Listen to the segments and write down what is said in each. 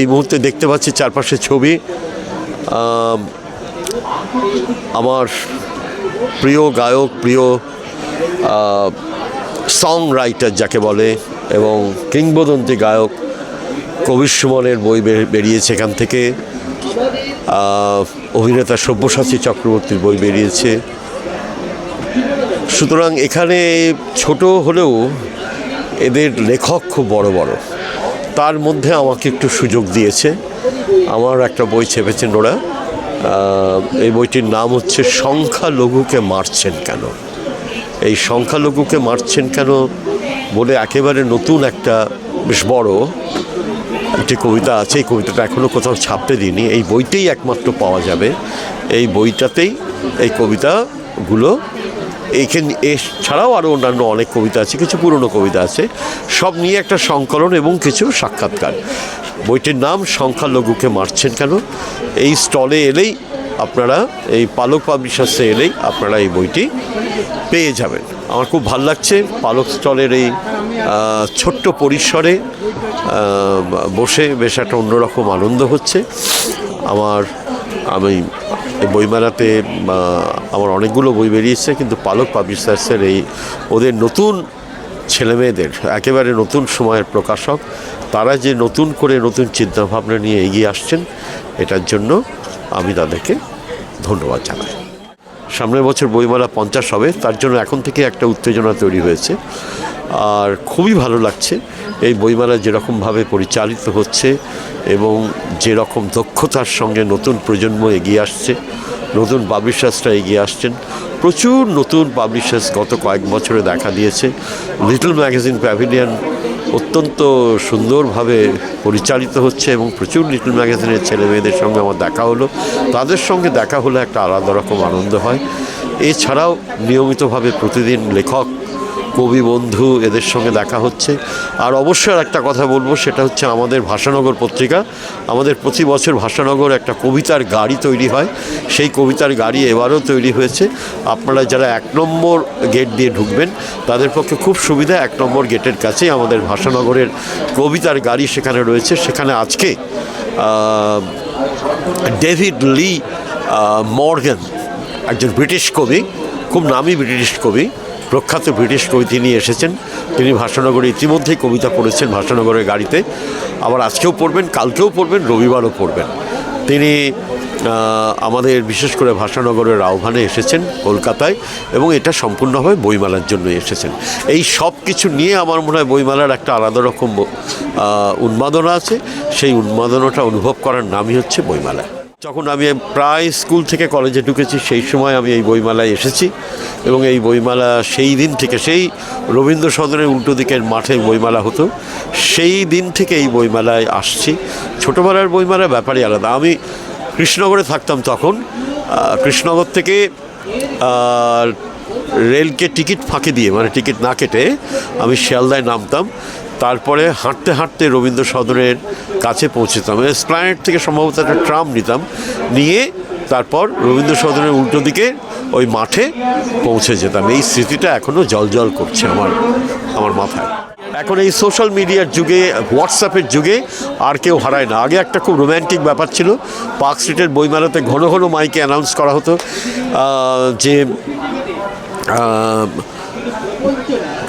এই মুহূর্তে দেখতে পাচ্ছি চারপাশে ছবি। আমার প্রিয় গায়ক, প্রিয় সং রাইটার যাকে বলে এবং কিংবদন্তি গায়ক কবির সুমনের বই বেরিয়েছে এখান থেকে। অভিনেতা সব্যসাচী চক্রবর্তীর বই বেরিয়েছে। সুতরাং এখানে ছোট হলেও এদের লেখক খুব বড় বড়। তার মধ্যে আমাকে একটু সুযোগ দিয়েছে। আমার একটা বই ছেপেছেন ওরা। এই বইটির নাম হচ্ছে সংখ্যালঘুকে মারছেন কেন। এই সংখ্যালঘুকে মারছেন কেন বলে একেবারে নতুন একটা বেশ বড় একটি কবিতা আছে। এই কবিতাটা এখনও কোথাও ছাপতে দিইনি, এই বইতেই একমাত্র পাওয়া যাবে। এই বইটাতেই এই কবিতাগুলো, এইখানে এছাড়াও আরও অন্যান্য অনেক কবিতা আছে, কিছু পুরনো কবিতা আছে, সব নিয়ে একটা সংকলন এবং কিছু সাক্ষাৎকার। বইটির নাম সংখ্যালঘুকে মারছেন কেন। এই স্টলে এলেই আপনারা, এই পালক পাবলিশার্সে এলেই আপনারা এই বইটি পেয়ে যাবেন। আমার খুব ভালো লাগছে পালক স্টলের এই ছোট্ট পরিসরে বসে বেশ একটা অন্যরকম আনন্দ হচ্ছে। আমি এই বইমেলাতে আমার অনেকগুলো বই বেরিয়েছে, কিন্তু পালক পাবলিশার্সের এই ওদের নতুন ছেলেমেয়েদের একেবারে নতুন সময়ের প্রকাশক, তারা যে নতুন করে নতুন চিন্তাভাবনা নিয়ে এগিয়ে আসছেন, এটার জন্য আমি তাদেরকে ধন্যবাদ জানাই। সামনের বছর বইমেলা 50 হবে, তার জন্য এখন থেকে একটা উত্তেজনা তৈরি হয়েছে। আর খুবই ভালো লাগছে এই বইমেলা যেরকমভাবে পরিচালিত হচ্ছে এবং যেরকম দক্ষতার সঙ্গে নতুন প্রজন্ম এগিয়ে আসছে, নতুন পাবলিশার্সরা এগিয়ে আসছেন। প্রচুর নতুন পাবলিশার্স গত কয়েক বছরে দেখা দিয়েছে। লিটল ম্যাগাজিন প্যাভিলিয়ন অত্যন্ত সুন্দরভাবে পরিচালিত হচ্ছে এবং প্রচুর লিটল ম্যাগাজিনের ছেলে মেয়েদের সঙ্গে আমার দেখা হলো। তাদের সঙ্গে দেখা হলে একটা আলাদা রকম আনন্দ হয়। এছাড়াও নিয়মিতভাবে প্রতিদিন লেখক, কবি বন্ধু এদের সঙ্গে দেখা হচ্ছে। আর অবশ্যই একটা কথা বলবো, সেটা হচ্ছে আমাদের ভাষানগর পত্রিকা। আমাদের প্রতি বছর ভাষানগর একটা কবিতার গাড়ি তৈরি হয়, সেই কবিতার গাড়ি এবারও তৈরি হয়েছে। আপনারা যারা 1 নম্বর গেট দিয়ে ঢুকবেন তাদের পক্ষে খুব সুবিধা, 1 নম্বর গেটের কাছেই আমাদের ভাষানগরের কবিতার গাড়ি সেখানে রয়েছে। সেখানে আজকে ডেভিড লি মর্গান, একজন ব্রিটিশ কবি, খুব নামী ব্রিটিশ কবি, প্রখ্যাত ব্রিটিশ কবি, তিনি এসেছেন। তিনি ভাষানগরে ইতিমধ্যেই কবিতা পড়েছেন ভাষানগরের গাড়িতে, আবার আজকেও পড়বেন, কালকেও পড়বেন, রবিবারও পড়বেন। তিনি আমাদের বিশেষ করে ভাষানগরের আহ্বানে এসেছেন কলকাতায় এবং এটা সম্পূর্ণভাবে বইমেলার জন্য এসেছেন। এই সব কিছু নিয়ে আমার মনে হয় বইমেলার একটা আলাদা রকম উন্মাদনা আছে। সেই উন্মাদনাটা অনুভব করার নামই হচ্ছে বইমেলা। যখন আমি প্রায় স্কুল থেকে কলেজে ঢুকেছি সেই সময় আমি এই বইমেলায় এসেছি এবং এই বইমেলা সেই দিন থেকে, সেই রবীন্দ্র সদনের উল্টো দিকের মাঠে বইমেলা হতো, সেই দিন থেকে এই বইমেলায় আসছি। ছোটোবেলার বইমেলার ব্যাপারই আলাদা। আমি কৃষ্ণনগরে থাকতাম তখন। কৃষ্ণনগর থেকে রেলকে টিকিট ফাঁকি দিয়ে, মানে টিকিট না কেটে আমি শিয়ালদায় নামতাম। তারপরে হাঁটতে হাঁটতে রবীন্দ্র সদনের কাছে পৌঁছতাম। এসপ্ল্যানেড থেকে সম্ভবত একটা ট্রাম নিতাম, নিয়ে তারপর রবীন্দ্র সদনের উল্টো দিকে ওই মাঠে পৌঁছে যেতাম। এই স্মৃতিটা এখনও জল করছে আমার মাথায়। এখন এই সোশ্যাল মিডিয়ার যুগে, হোয়াটসঅ্যাপের যুগে আর কেউ হারায় না। আগে একটা খুব রোম্যান্টিক ব্যাপার ছিল। পার্ক স্ট্রিটের বইমেলাতে ঘন ঘন মাইকে অ্যানাউন্স করা হতো যে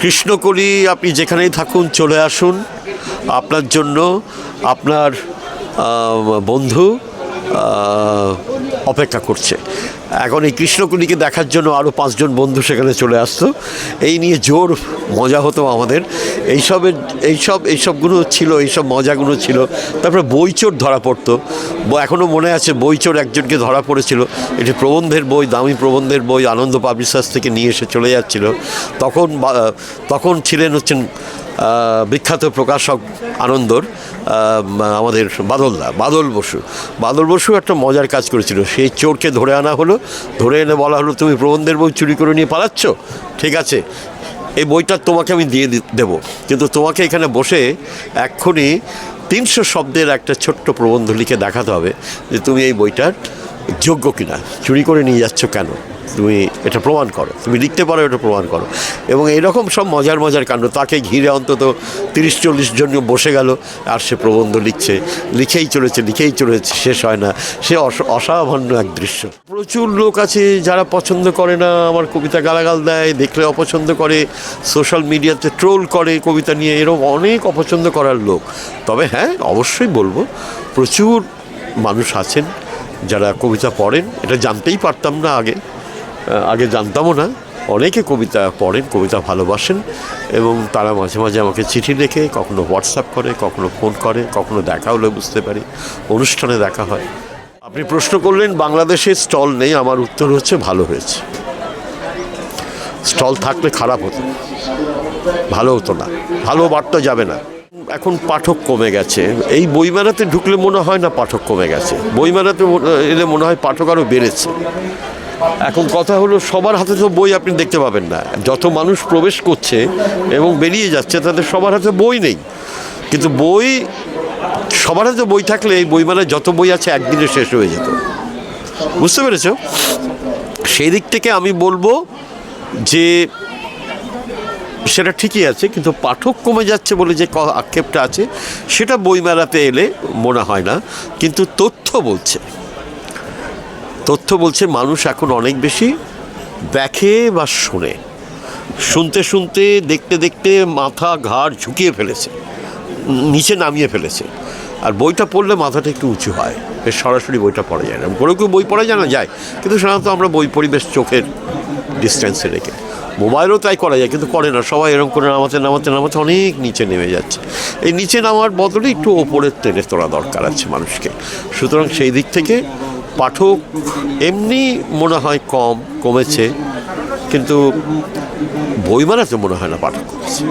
কৃষ্ণকলি আপনি যেখানেই থাকুন চলে আসুন, আপনার জন্য আপনার বন্ধু অপেক্ষা করছে। এখন এই কৃষ্ণকলিকে দেখার জন্য আরও 5 জন বন্ধু সেখানে চলে আসতো। এই নিয়ে জোর মজা হতো আমাদের। এইসবগুলো ছিল, এইসব মজাগুলো ছিল। তারপরে বইচোর ধরা পড়তো। এখনও মনে আছে বইচোর একজনকে ধরা পড়েছিল। এটি প্রবন্ধের বই, দামি প্রবন্ধের বই আনন্দ পাবলিশার্স থেকে নিয়ে এসে চলে যাচ্ছিল। তখন ছিলেন হচ্ছেন বিখ্যাত প্রকাশক আনন্দর আমাদের বাদল বসু একটা মজার কাজ করেছিল। সেই চোরকে ধরে আনা হলো, ধরে এনে বলা হলো তুমি প্রবন্ধের বই চুরি করে নিয়ে পালাচ্ছ, ঠিক আছে এই বইটা তোমাকে আমি দিয়ে দেবো, কিন্তু তোমাকে এখানে বসে এক্ষুনি 300 শব্দের একটা ছোট্ট প্রবন্ধ লিখে দেখাতে হবে যে তুমি এই বইটার যোগ্য কিনা, চুরি করে নিয়ে যাচ্ছ কেন। তুমি এটা প্রমাণ করো, তুমি লিখতে পারো এটা প্রমাণ করো। এবং এরকম সব মজার মজার কাণ্ড, তাকে ঘিরে অন্তত 30-40 জন বসে গেল, আর সে প্রবন্ধ লিখেই চলেছে, শেষ হয় না। সে অসামান্য এক দৃশ্য। প্রচুর লোক আছে যারা পছন্দ করে না আমার কবিতা, গালাগাল দেয়, দেখলে অপছন্দ করে, সোশ্যাল মিডিয়াতে ট্রোল করে কবিতা নিয়ে, এরকম অনেক অপছন্দ করার লোক। তবে হ্যাঁ, অবশ্যই বলবো প্রচুর মানুষ আছেন যারা কবিতা পড়েন। এটা জানতেই পারতাম না আগে জানতামও না। অনেকে কবিতা পড়েন, কবিতা ভালোবাসেন, এবং তারা মাঝে মাঝে আমাকে চিঠি লেখে, কখনো হোয়াটসঅ্যাপ করে, কখনো ফোন করে, কখনো দেখা হলে বুঝতে পারি, অনুষ্ঠানে দেখা হয়। আপনি প্রশ্ন করলেন বাংলাদেশে স্টল নেই, আমার উত্তর হচ্ছে ভালো হয়েছে। স্টল থাকলে খারাপ হতো, ভালো হতো না, ভালো বার্তা যাবে না। এখন পাঠক কমে গেছে। এই বইমেলাতে ঢুকলে মনে হয় না পাঠক কমে গেছে, বইমেলাতে এলে মনে হয় পাঠক আরও বেড়েছে। এখন কথা হলো, সবার হাতে তো বই আপনি দেখতে পাবেন না। যত মানুষ প্রবেশ করছে এবং বেরিয়ে যাচ্ছে, তাদের সবার হাতে বই নেই। কিন্তু সবার হাতে বই থাকলে এই বইমেলায় যত বই আছে একদিনে শেষ হয়ে যেত। বুঝতে পেরেছ? সেই দিক থেকে আমি বলবো যে সেটা ঠিকই আছে, কিন্তু পাঠক কমে যাচ্ছে বলে যে আক্ষেপটা আছে, সেটা বইমেলাতে এলে মনে হয় না। কিন্তু তথ্য বলছে মানুষ এখন অনেক বেশি দেখে বা শুনতে দেখতে মাথা ঘাড় ঝুঁকিয়ে ফেলেছে, নিচে নামিয়ে ফেলেছে। আর বইটা পড়লে মাথাটা একটু উঁচু হয়, বেশ সরাসরি বইটা পড়া যায় না। কেউ বই পড়া যায়, কিন্তু সাধারণত আমরা বই পড়ি বেশ চোখের ডিস্টেন্সে রেখে। মোবাইলও তাই করা যায়, কিন্তু করে না সবাই। এরকম করে নামাতে অনেক নিচে নেমে যাচ্ছে। এই নিচে নামার বদলে একটু ওপরের টেনে তোলা দরকার আছে মানুষকে। সুতরাং সেই দিক থেকে পাঠক এমনি মনে হয় কমেছে, কিন্তু বইমেলাতে মনে হয় না পাঠক কমেছে।